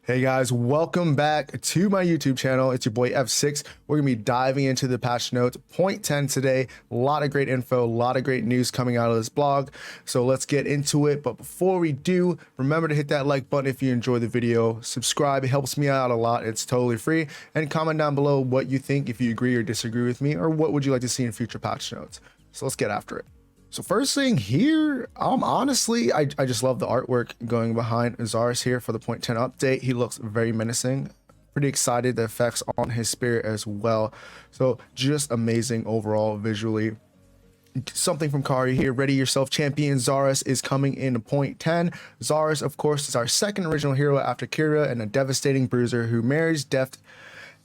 Hey guys, welcome back to my YouTube channel. It's your boy F6. We're gonna be diving into the patch notes, point 10 today. A lot of great info, a lot of great news coming out of this blog. So let's get into it. But before we do, remember to hit that like button if you enjoy the video. Subscribe, it helps me out a lot. It's totally free. And comment down below what you think, if you agree or disagree with me, or what would you like to see in future patch notes. So let's get after it. So first thing here, honestly, I just love the artwork going behind Zarus here for the point 10 update. He looks very menacing. Pretty excited, the effects on his spirit as well. So just amazing overall visually. Something from Kari here. Ready yourself, champion. Zarus is coming in to point 10. Zarus, of course, is our second original hero after Kira, and a devastating bruiser who marries deft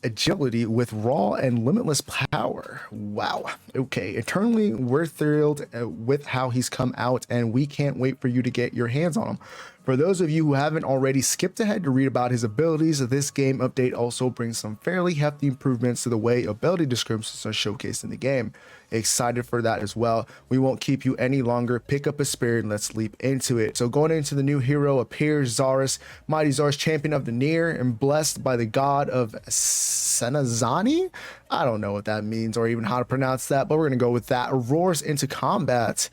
agility with raw and limitless power. Wow. Okay, eternally we're thrilled with how he's come out, and we can't wait for you to get your hands on him. For those of you who haven't already, skipped ahead to read about his abilities. This game update also brings some fairly hefty improvements to the way ability descriptions are showcased in the game. Excited for that as well. We won't keep you any longer. Pick up a spirit and let's leap into it. So going into the new hero appears Zarus, mighty Zarus, champion of the near and blessed by the god of Senazani. I don't know what that means or even how to pronounce that, but we're gonna go with that. Roars into combat.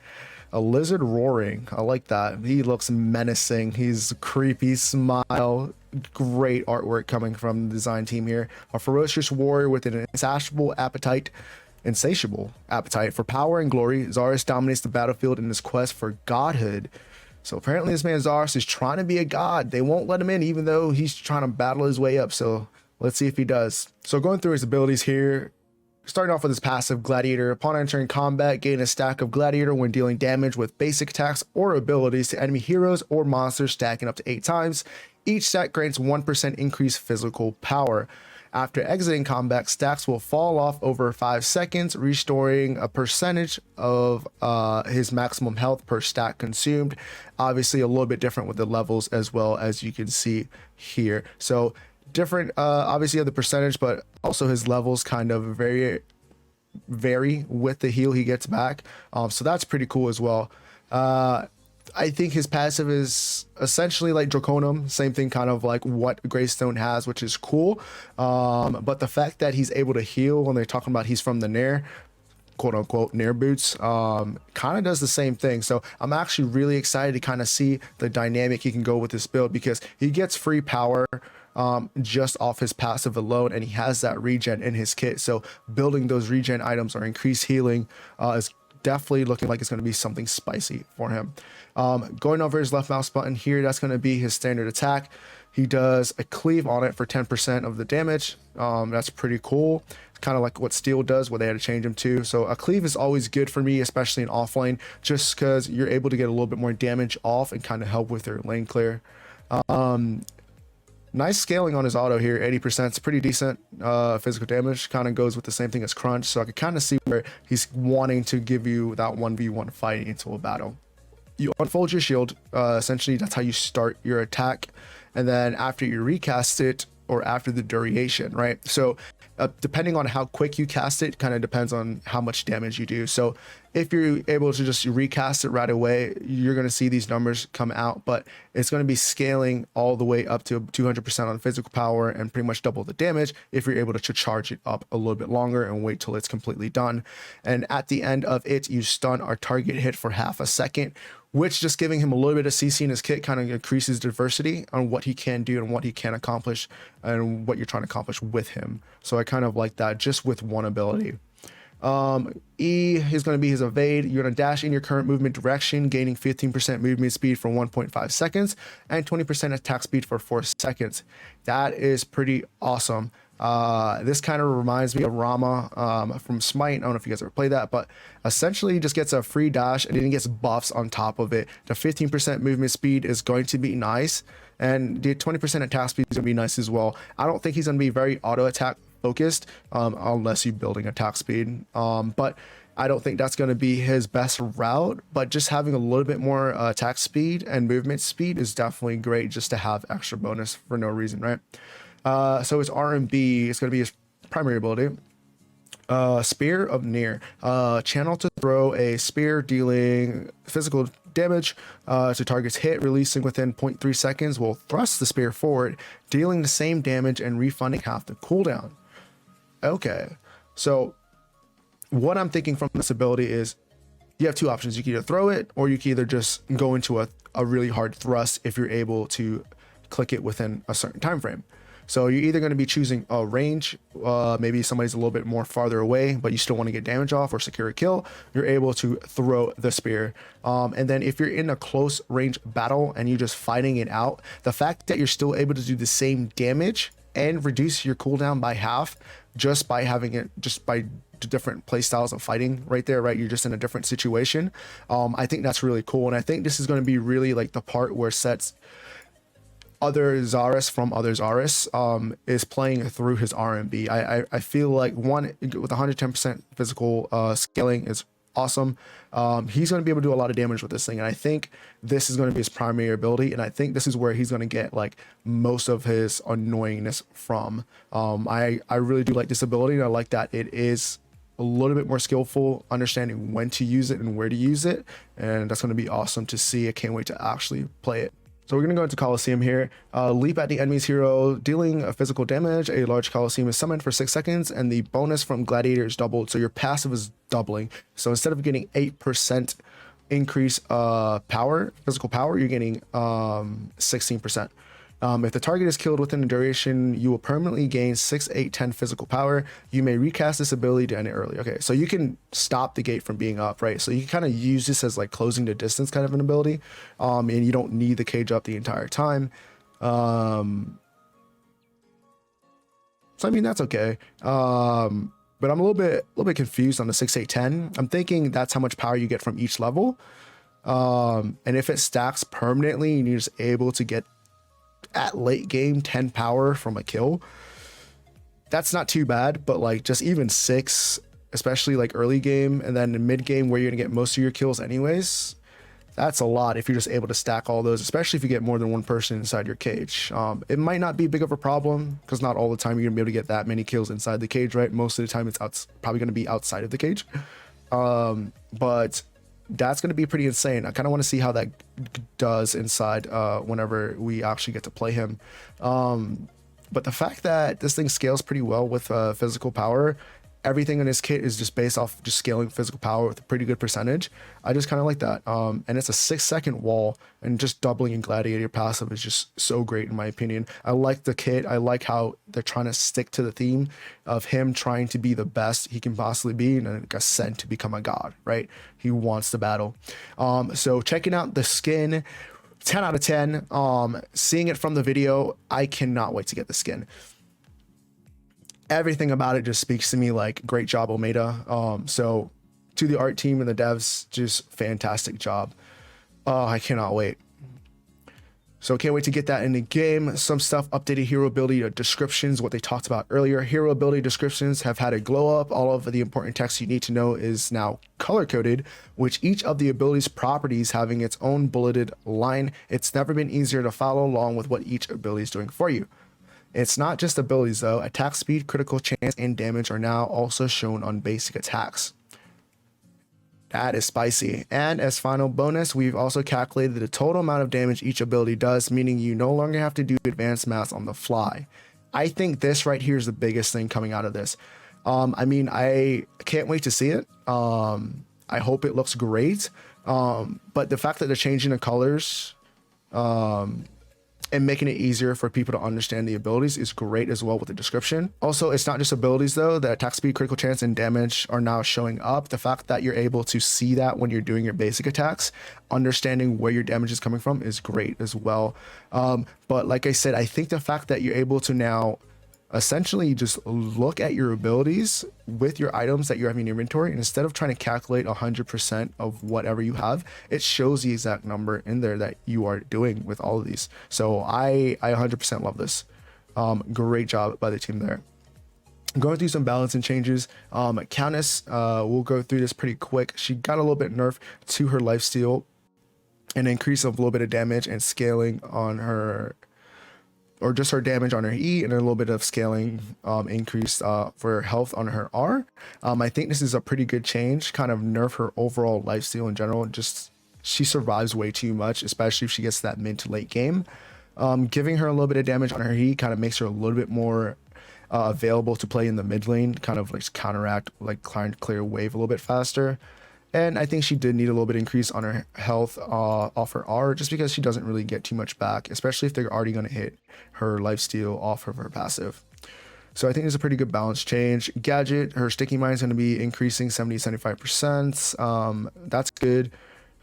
A lizard roaring. I like that. He looks menacing. He's creepy smile. Great artwork coming from the design team here. A ferocious warrior with an insatiable appetite for power and glory. Zarus dominates the battlefield in his quest for godhood. So apparently this man Zarus is trying to be a god. They won't let him in even though he's trying to battle his way up. So let's see if he does. So going through his abilities here, starting off with his passive Gladiator. Upon entering combat, gain a stack of Gladiator when dealing damage with basic attacks or abilities to enemy heroes or monsters, stacking up to 8 times. Each stack grants 1% increased physical power. After exiting combat, stacks will fall off over 5 seconds, restoring a percentage of his maximum health per stack consumed. Obviously a little bit different with the levels as well, as you can see here. So different, obviously, of the percentage, but also his levels kind of vary with the heal he gets back. So that's pretty cool as well. I think his passive is essentially like Draconum, same thing kind of like what Greystone has, which is cool. But the fact that he's able to heal when they're talking about he's from the Nair, quote unquote Nair boots, kind of does the same thing. So I'm actually really excited to kind of see the dynamic he can go with this build, because he gets free power just off his passive alone, and he has that regen in his kit. So building those regen items or increased healing is definitely looking like it's going to be something spicy for him. Going over his left mouse button here, that's going to be his standard attack. He does a cleave on it for 10% of the damage. That's pretty cool. Kind of like what Steel does, what they had to change him to. So a cleave is always good for me, especially in offlane, just because you're able to get a little bit more damage off and kind of help with your lane clear. Nice scaling on his auto here, 80%. It's pretty decent physical damage. Kind of goes with the same thing as Crunch. So I could kind of see where he's wanting to give you that 1v1 fight into a battle. You unfold your shield. Essentially, that's how you start your attack. And then after you recast it, or after the duration, right? So depending on how quick you cast it, kind of depends on how much damage you do. So if you're able to just recast it right away, you're going to see these numbers come out, but it's going to be scaling all the way up to 200% on physical power and pretty much double the damage if you're able to charge it up a little bit longer and wait till it's completely done. And at the end of it, you stun our target hit for half a second, which just giving him a little bit of CC in his kit kind of increases diversity on what he can do and what he can accomplish and what you're trying to accomplish with him. So I kind of like that just with one ability. E is going to be his evade. You're going to dash in your current movement direction, gaining 15% movement speed for 1.5 seconds and 20% attack speed for 4 seconds. That is pretty awesome. This kind of reminds me of Rama from Smite. I don't know if you guys ever played that, but essentially he just gets a free dash and then he gets buffs on top of it. The 15% movement speed is going to be nice, and the 20% attack speed is going to be nice as well. I don't think he's going to be very auto attack focused unless you're building attack speed, but I don't think that's going to be his best route. But just having a little bit more attack speed and movement speed is definitely great, just to have extra bonus for no reason, right? So his R&B is going to be his primary ability. Spear of Near. Channel to throw a spear dealing physical damage to target's hit, releasing within 0.3 seconds, will thrust the spear forward, dealing the same damage and refunding half the cooldown. Okay, so what I'm thinking from this ability is you have two options. You can either throw it, or you can either just go into a really hard thrust if you're able to click it within a certain time frame. So you're either going to be choosing a range, maybe somebody's a little bit more farther away, but you still want to get damage off or secure a kill, you're able to throw the spear. And then if you're in a close range battle and you're just fighting it out, the fact that you're still able to do the same damage and reduce your cooldown by half just by having it, just by different play styles of fighting right there, right? You're just in a different situation. I think that's really cool. And I think this is going to be really like the part where sets other Zarus from other Zarus is playing through his R&B. I feel like one with 110% physical scaling is awesome. He's going to be able to do a lot of damage with this thing, and I think this is going to be his primary ability, and I think this is where he's going to get like most of his annoyingness from. I really do like this ability, and I like that it is a little bit more skillful, understanding when to use it and where to use it, and that's going to be awesome to see. I can't wait to actually play it. So we're going to go into Coliseum here. Leap at the enemy's hero, dealing a physical damage. A large Coliseum is summoned for 6 seconds, and the bonus from Gladiator is doubled. So your passive is doubling. So instead of getting 8% increase power, physical power, you're getting 16%. If the target is killed within the duration, you will permanently gain 6, 8, 10 physical power. You may recast this ability to end it early. Okay, so you can stop the gate from being up, right? So you can kind of use this as like closing the distance kind of an ability, and you don't need the cage up the entire time. So I mean, that's okay. But I'm a little bit confused on the 6, 8, 10. I'm thinking that's how much power you get from each level. And if it stacks permanently and you're just able to get at late game 10 power from a kill, that's not too bad. But like just even 6, especially like early game and then in mid game where you're gonna get most of your kills anyways, that's a lot if you're just able to stack all those, especially if you get more than one person inside your cage. It might not be big of a problem because not all the time you're gonna be able to get that many kills inside the cage, right? Most of the time it's probably gonna be outside of the cage. But that's going to be pretty insane. I kind of want to see how that does inside whenever we actually get to play him. But the fact that this thing scales pretty well with physical power, everything in his kit is just based off just scaling physical power with a pretty good percentage. I just kind of like that. And it's a 6-second wall, and just doubling in Gladiator passive is just so great in my opinion. I like the kit. I like how they're trying to stick to the theme of him trying to be the best he can possibly be and like sent to become a god, right? He wants to battle. So checking out the skin, 10 out of 10. Seeing it from the video, I cannot wait to get the skin. Everything about it just speaks to me like great job, Omeda. So to the art team and the devs, just fantastic job. I cannot wait. So can't wait to get that in the game. Some stuff, updated hero ability descriptions, what they talked about earlier. Hero ability descriptions have had a glow up. All of the important text you need to know is now color coded, which each of the ability's properties having its own bulleted line. It's never been easier to follow along with what each ability is doing for you. It's not just abilities though. Attack speed, critical chance, and damage are now also shown on basic attacks. That is spicy. And as final bonus, we've also calculated the total amount of damage each ability does, meaning you no longer have to do advanced math on the fly. I think this right here is the biggest thing coming out of this. I mean, I can't wait to see it. I hope it looks great. But the fact that they're changing the colors, and making it easier for people to understand the abilities is great as well with the description. Also, it's not just abilities though. The attack speed, critical chance, and damage are now showing up. The fact that you're able to see that when you're doing your basic attacks, understanding where your damage is coming from is great as well. But like I said, I think the fact that you're able to now essentially just look at your abilities with your items that you have in your inventory, and instead of trying to calculate 100% of whatever you have, it shows the exact number in there that you are doing with all of these. So I 100% love this. Great job by the team there. Going through some balancing changes. Countess, we'll go through this pretty quick. She got a little bit nerfed to her lifesteal, an increase of a little bit of damage and scaling on her, or just her damage on her E, and a little bit of scaling increase for health on her R. I think this is a pretty good change, kind of nerf her overall lifesteal in general, just she survives way too much, especially if she gets that mid to late game. Giving her a little bit of damage on her E kind of makes her a little bit more available to play in the mid lane, kind of like counteract, like clear wave a little bit faster. And I think she did need a little bit increase on her health off her R, just because she doesn't really get too much back, especially if they're already going to hit her lifesteal off of her passive. So I think it's a pretty good balance change. Gadget, her sticky mine is going to be increasing 70-75%. That's good.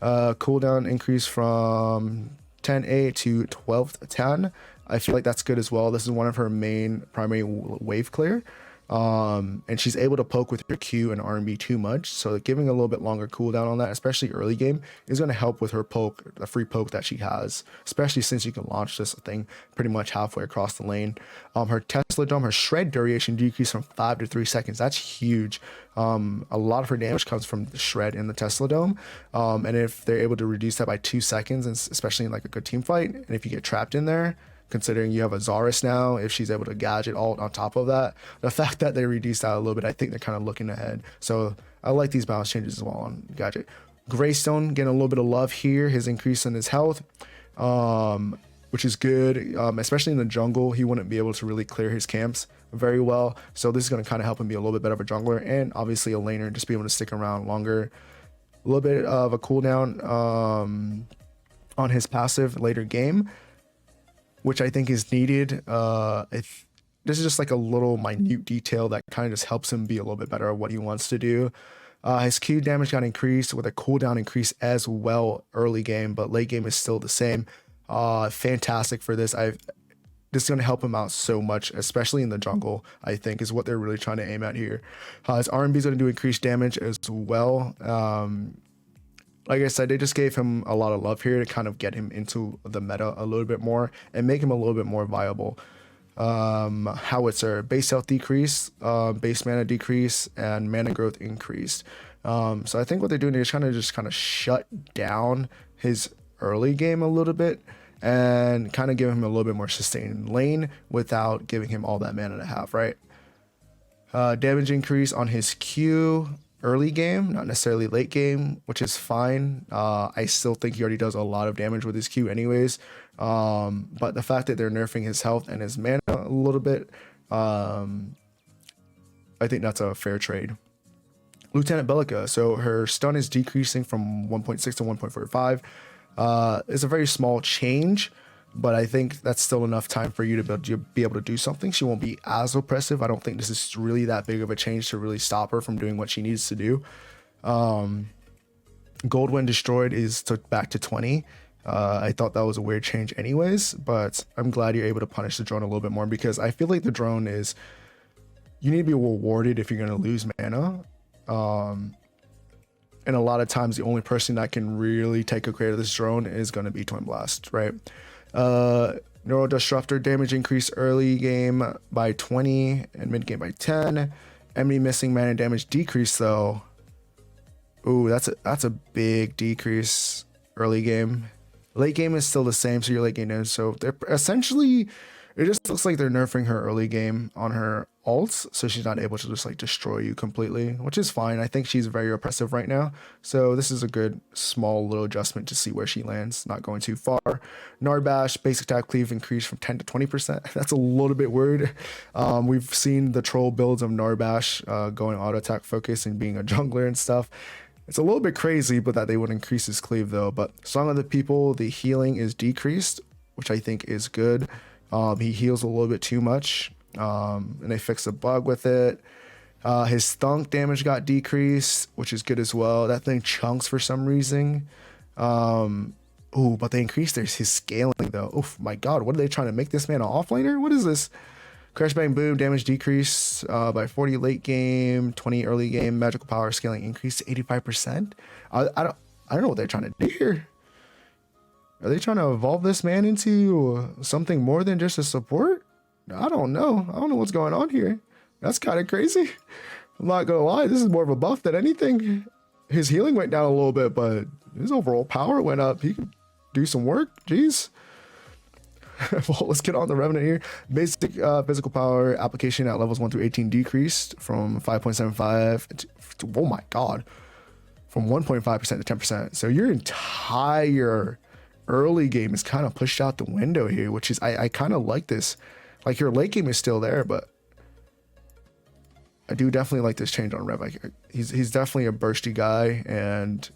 Cooldown increase from 10A to 12-10. I feel like that's good as well. This is one of her main primary wave clear. And she's able to poke with her Q and R&B too much, so giving a little bit longer cooldown on that, especially early game, is going to help with her poke, the free poke that she has, especially since you can launch this thing pretty much halfway across the lane. Her Tesla Dome, her shred duration decreased from 5 to 3 seconds. That's huge. A lot of her damage comes from the shred in the Tesla Dome, and if they're able to reduce that by 2 seconds, and especially in like a good team fight, and if you get trapped in there, considering you have a Zarus now, if she's able to gadget all on top of that, the fact that they reduced that a little bit, I think they're kind of looking ahead. So I like these balance changes as well on gadget. Greystone getting a little bit of love here, his increase in his health, which is good, especially in the jungle. He wouldn't be able to really clear his camps very well, so this is going to kind of help him be a little bit better of a jungler, and obviously a laner, just be able to stick around longer. A little bit of a cooldown on his passive later game, which I think is needed. This is just like a little minute detail that kind of just helps him be a little bit better at what he wants to do. His Q damage got increased with a cooldown increase as well early game, but late game is still the same. Fantastic for this. This is going to help him out so much, especially in the jungle, I think, is what they're really trying to aim at here. His R&B is going to do increased damage as well. Like I said, they just gave him a lot of love here to kind of get him into the meta a little bit more and make him a little bit more viable. Howitzer, base health decrease, base mana decrease, and mana growth increased. So I think what they're doing is trying to just kind of shut down his early game a little bit and kind of give him a little bit more sustained lane without giving him all that mana to have, right? Damage increase on his Q early game, not necessarily late game, which is fine. I still think he already does a lot of damage with his Q anyways. But the fact that they're nerfing his health and his mana a little bit, I think that's a fair trade. Lieutenant Bellica, so her stun is decreasing from 1.6 to 1.45. It's a very small change, but I think that's still enough time for you to be able to do something. She won't be as oppressive. I don't think this is really that big of a change to really stop her from doing what she needs to do. Gold when destroyed is took back to 20. I thought that was a weird change anyways, but I'm glad you're able to punish the drone a little bit more, because I feel like the drone is, you need to be rewarded if you're going to lose mana. And a lot of times the only person that can really take a credit of this drone is going to be Twin Blast, right? Neural Disruptor damage increase early game by 20 and mid game by 10. Enemy missing mana damage decrease though. Ooh, that's a big decrease early game. Late game is still the same, so your late game is, so they're essentially, it just looks like they're nerfing her early game on her ults, so she's not able to just like destroy you completely, which is fine. I think she's very oppressive right now, so this is a good small little adjustment to see where she lands, not going too far. Narbash basic attack cleave increased from 10 to 20%. That's a little bit weird. We've seen the troll builds of Narbash going auto attack focus and being a jungler and stuff. It's a little bit crazy, but that they would increase his cleave though. But Song of the People, the healing is decreased, which I think is good. He heals a little bit too much, and they fixed a bug with it. His thunk damage got decreased, which is good as well. That thing chunks for some reason. Ooh, but they increased his scaling though. Oh my god, what are they trying to make this man an offlaner? What is this? Crash Bang Boom damage decrease by 40 late game, 20 early game. Magical power scaling increased to 85%. I don't know what they're trying to do here. Are they trying to evolve this man into something more than just a support? I don't know. I don't know what's going on here. That's kind of crazy. I'm not gonna lie, this is more of a buff than anything. His healing went down a little bit, but his overall power went up. He could do some work. Jeez. Well, let's get on the Revenant here. Basic physical power application at levels 1 through 18 decreased from 5.75 to, oh my god, from 1.5% to 10%. So your entire early game is kind of pushed out the window here, which is, I kind of like this. Like your late game is still there, but I do definitely like this change on Rev. Like, he's definitely a bursty guy, and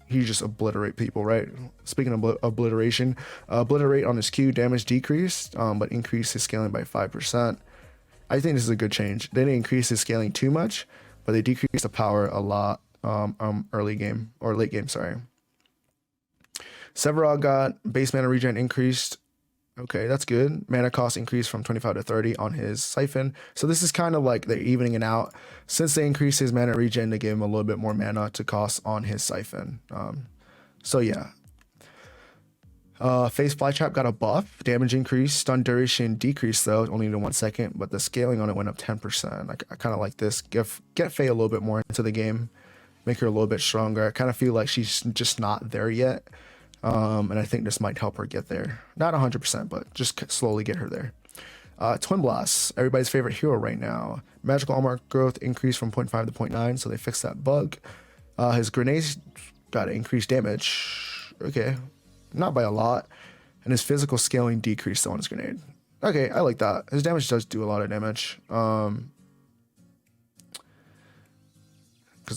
he just obliterate people, right? Speaking of obliteration, obliterate on his Q damage decreased, but increased his scaling by 5%. I think this is a good change. They didn't increase his scaling too much, but they decreased the power a lot early game, or late game, sorry. Severog got base mana regen increased. Okay, that's good. Mana cost increased from 25 to 30 on his Siphon. So this is kind of like they're evening it out. Since they increased his mana regen, they gave him a little bit more mana to cost on his Siphon. So yeah. Phase Fly Trap got a buff. Damage increased. Stun duration decreased though, only to 1 second, but the scaling on it went up 10%. I kind of like this. Get Faye a little bit more into the game. Make her a little bit stronger. I kind of feel like she's just not there yet. And I think this might help her get there. Not 100%, but just slowly get her there. Twin Blast, everybody's favorite hero right now. Magical armor growth increased from 0.5 to 0.9, so they fixed that bug. His grenades got increased damage. Okay, not by a lot. And his physical scaling decreased on his grenade. Okay, I like that. His damage does do a lot of damage. Because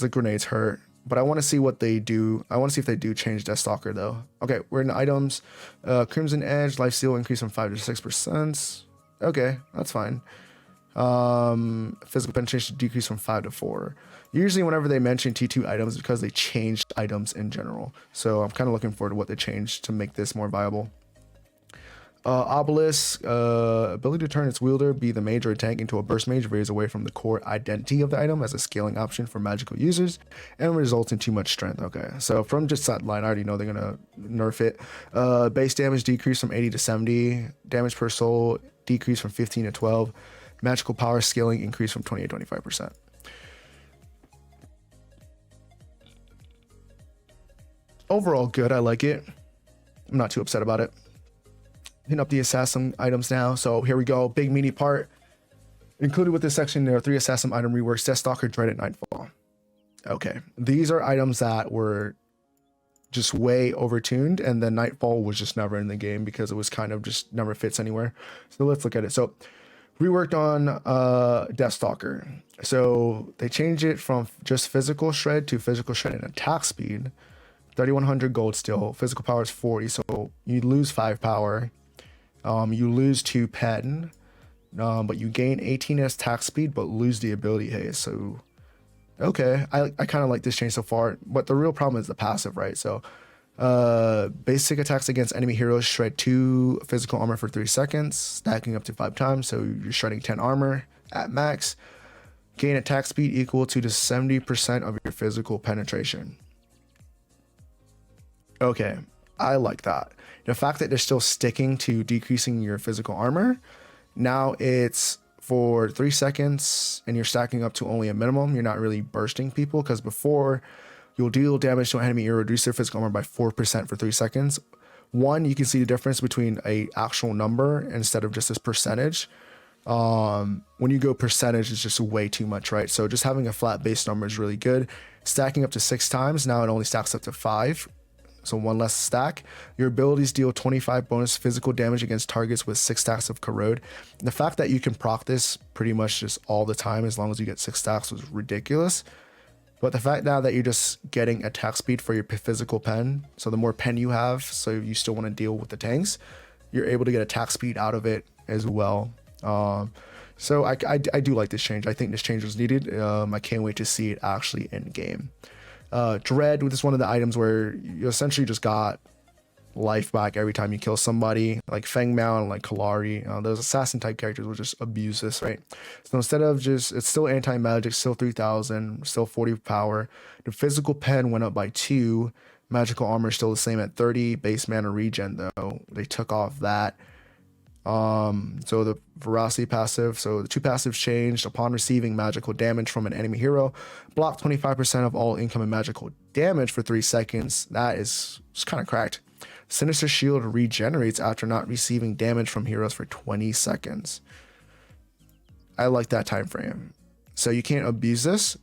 the grenades hurt. But I want to see what they do. I want to see if they do change Deathstalker though. Okay, we're in the items. Crimson Edge, lifesteal increase from 5 to 6%. Okay, that's fine. Physical penetration decrease from 5 to 4. Usually whenever they mention T2 items, it's because they changed items in general. So I'm kind of looking forward to what they changed to make this more viable. Obelisk, ability to turn its wielder, be the mage or tank, into a burst mage, varies away from the core identity of the item as a scaling option for magical users and results in too much strength. Okay, so from just that line, I already know they're gonna nerf it. Base damage decreased from 80 to 70. Damage per soul decreased from 15 to 12. Magical power scaling increased from 20 to 25%. Overall good, I like it. I'm not too upset about it. Hitting up the assassin items now. So here we go. Big meaty part. Included with this section, there are 3 assassin item reworks: Deathstalker, Dread, and Nightfall. Okay, these are items that were just way overtuned, and then Nightfall was just never in the game because it was kind of just never fits anywhere. So let's look at it. So reworked on Deathstalker. So they changed it from just physical shred to physical shred and attack speed. 3,100 gold still. Physical power is 40, so you lose 5 power. You lose 2 pen, but you gain 18 as attack speed, but lose the ability haze. So, okay, I kind of like this change so far, but the real problem is the passive, right? So, basic attacks against enemy heroes shred 2 physical armor for 3 seconds, stacking up to 5 times. So you're shredding 10 armor at max. Gain attack speed equal to the 70% of your physical penetration. Okay, I like that. The fact that they're still sticking to decreasing your physical armor, now it's for 3 seconds and you're stacking up to only a minimum. You're not really bursting people, because before you'll deal damage to an enemy, you reduce their physical armor by 4% for 3 seconds. One, you can see the difference between a actual number instead of just this percentage. When you go percentage, it's just way too much, right? So just having a flat base number is really good. Stacking up to 6 times, now it only stacks up to 5. So 1 less stack. Your abilities deal 25 bonus physical damage against targets with 6 stacks of corrode. And the fact that you can proc this pretty much just all the time as long as you get 6 stacks was ridiculous. But the fact now that you're just getting attack speed for your physical pen, so the more pen you have, so you still want to deal with the tanks, you're able to get attack speed out of it as well. So I do like this change. I think this change was needed. I can't wait to see it actually in game. Dread, which is one of the items where you essentially just got life back every time you kill somebody, like Feng Mao and like Kalari. Those assassin type characters will just abuse this, right? So instead of just, it's still anti-magic, still 3,000, still 40 power. The physical pen went up by 2. Magical armor is still the same at 30. Base mana regen though, they took off that. So the veracity passive, so the 2 passives changed. Upon receiving magical damage from an enemy hero, block 25% of all incoming magical damage for 3 seconds. That is kind of cracked. Sinister Shield regenerates after not receiving damage from heroes for 20 seconds. I like that time frame. So you can't abuse this.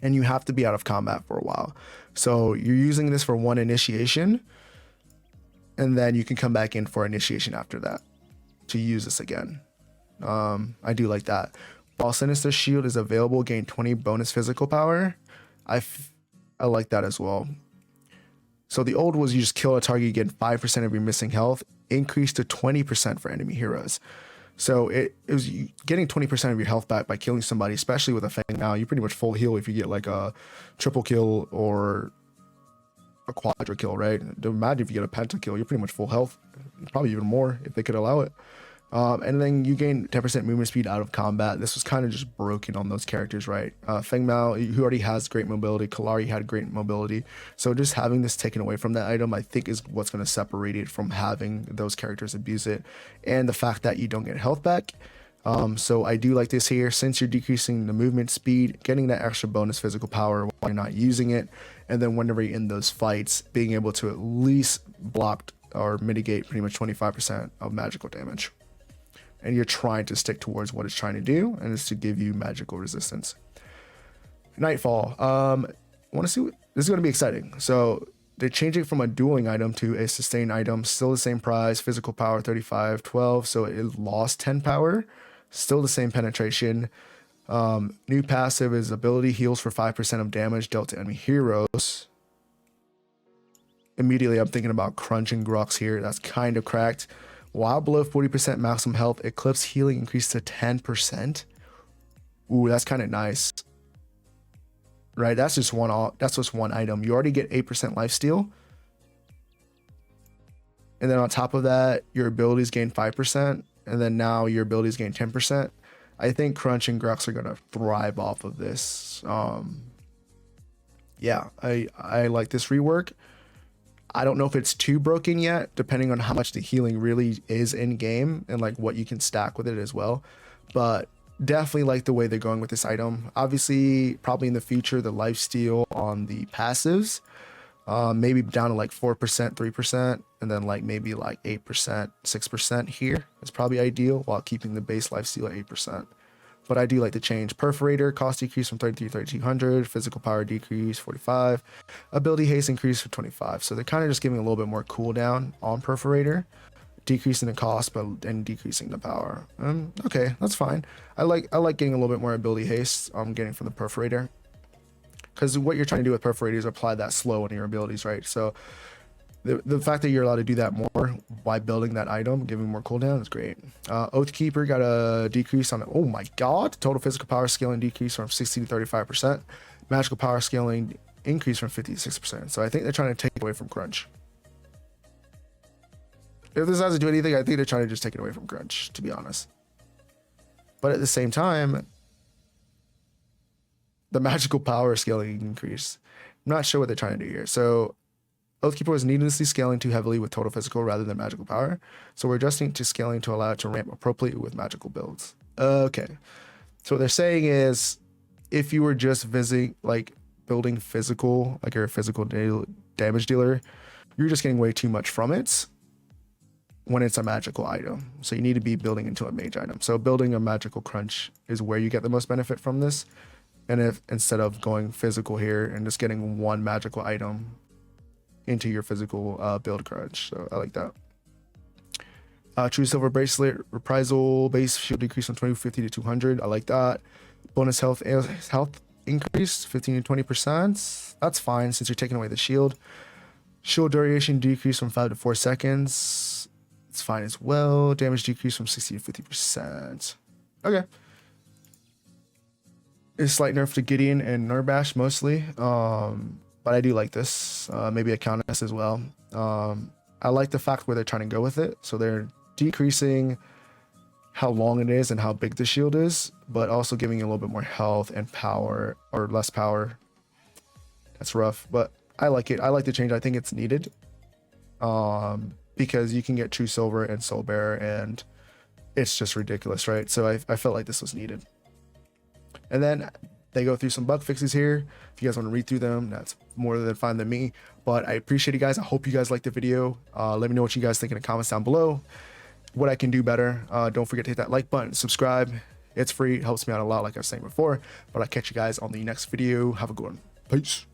and you have to be out of combat for a while. So you're using this for one initiation, and then you can come back in for initiation after that to use this again. I do like that. While Sinister Shield is available, gain 20 bonus physical power. I like that as well. So the old was you just kill a target, you get 5% of your missing health, increased to 20% for enemy heroes. So it was getting 20% of your health back by killing somebody, especially with a Fang now. You pretty much full heal if you get like a triple kill or a quadra kill, right? Imagine if you get a pentakill, you're pretty much full health, probably even more if they could allow it. And then you gain 10% movement speed out of combat. This was kind of just broken on those characters, right? Feng Mao, who already has great mobility, Kalari had great mobility. So just having this taken away from that item, I think is what's going to separate it from having those characters abuse it. And the fact that you don't get health back. So I do like this here, since you're decreasing the movement speed, getting that extra bonus physical power while you're not using it. And then whenever you're in those fights, being able to at least block or mitigate pretty much 25% of magical damage. And you're trying to stick towards what it's trying to do, and it's to give you magical resistance. Nightfall. I want to see this is going to be exciting. So they're changing from a dueling item to a sustained item. Still the same price, physical power 35, 12. So it lost 10 power. Still the same penetration. New passive is ability heals for 5% of damage dealt to enemy heroes. Immediately, I'm thinking about Crunch and Grox here. That's kind of cracked. While below 40% maximum health, Eclipse healing increased to 10%. Ooh, that's kind of nice. Right, that's just one item. You already get 8% lifesteal. And then on top of that, your abilities gain 5%. And then now your abilities gain 10%. I think Crunch and Grox are going to thrive off of this. Yeah, I like this rework. I don't know if it's too broken yet, depending on how much the healing really is in game and like what you can stack with it as well. But definitely like the way they're going with this item. Obviously, probably in the future, the lifesteal on the passives, maybe down to like 4%, 3%, and then like maybe like 8%, 6% here is probably ideal while keeping the base lifesteal at 8%. But I do like the change. Perforator, cost decrease from 33 to 3200, physical power decrease 45, ability haste increase for 25. So they're kind of just giving a little bit more cooldown on Perforator, decreasing the cost and decreasing the power. Okay, that's fine. I like getting a little bit more ability haste. I'm getting from the Perforator, because what you're trying to do with Perforator is apply that slow on your abilities, right? So the fact that you're allowed to do that more by building that item, giving more cooldown, is great. Oathkeeper got a decrease on, oh my god, total physical power scaling decrease from 60 to 35%. Magical power scaling increase from 50 to 6%. So I think they're trying to take away from Crunch. If this doesn't do anything, I think they're trying to just take it away from Crunch, to be honest. But at the same time, the magical power scaling increase. I'm not sure what they're trying to do here. So Oathkeeper was needlessly scaling too heavily with total physical rather than magical power. So we're adjusting to scaling to allow it to ramp appropriately with magical builds. Okay. So what they're saying is, if you were just building physical, like you're a physical damage dealer, you're just getting way too much from it when it's a magical item. So you need to be building into a mage item. So building a magical crunch is where you get the most benefit from this. And if instead of going physical here and just getting one magical item into your physical build crunch. So I like that. True Silver Bracelet, reprisal base shield decrease from 250 to 200. I like that. Bonus health increase 15 to 20%. That's fine since you're taking away the shield. Shield duration decrease from 5 to 4 seconds. It's fine as well. Damage decrease from 60 to 50%. Okay. It's slight nerf to Gideon and Nurbash mostly. But I do like this. Maybe a Countess as well. I like the fact where they're trying to go with it. So they're decreasing how long it is and how big the shield is, but also giving you a little bit more health and power, or less power. That's rough, but I like it. I like the change. I think it's needed. Because you can get True Silver and Soul Bearer, and it's just ridiculous, right? So I felt like this was needed. And then they go through some bug fixes here. If you guys want to read through them, that's more than fine than me. But I appreciate you guys. I hope you guys liked the video. Let me know what you guys think in the comments down below. What I can do better. Don't forget to hit that like button, subscribe, It's free, it helps me out a lot, like I was saying before. But I'll catch you guys on the next video. Have a good one. Peace.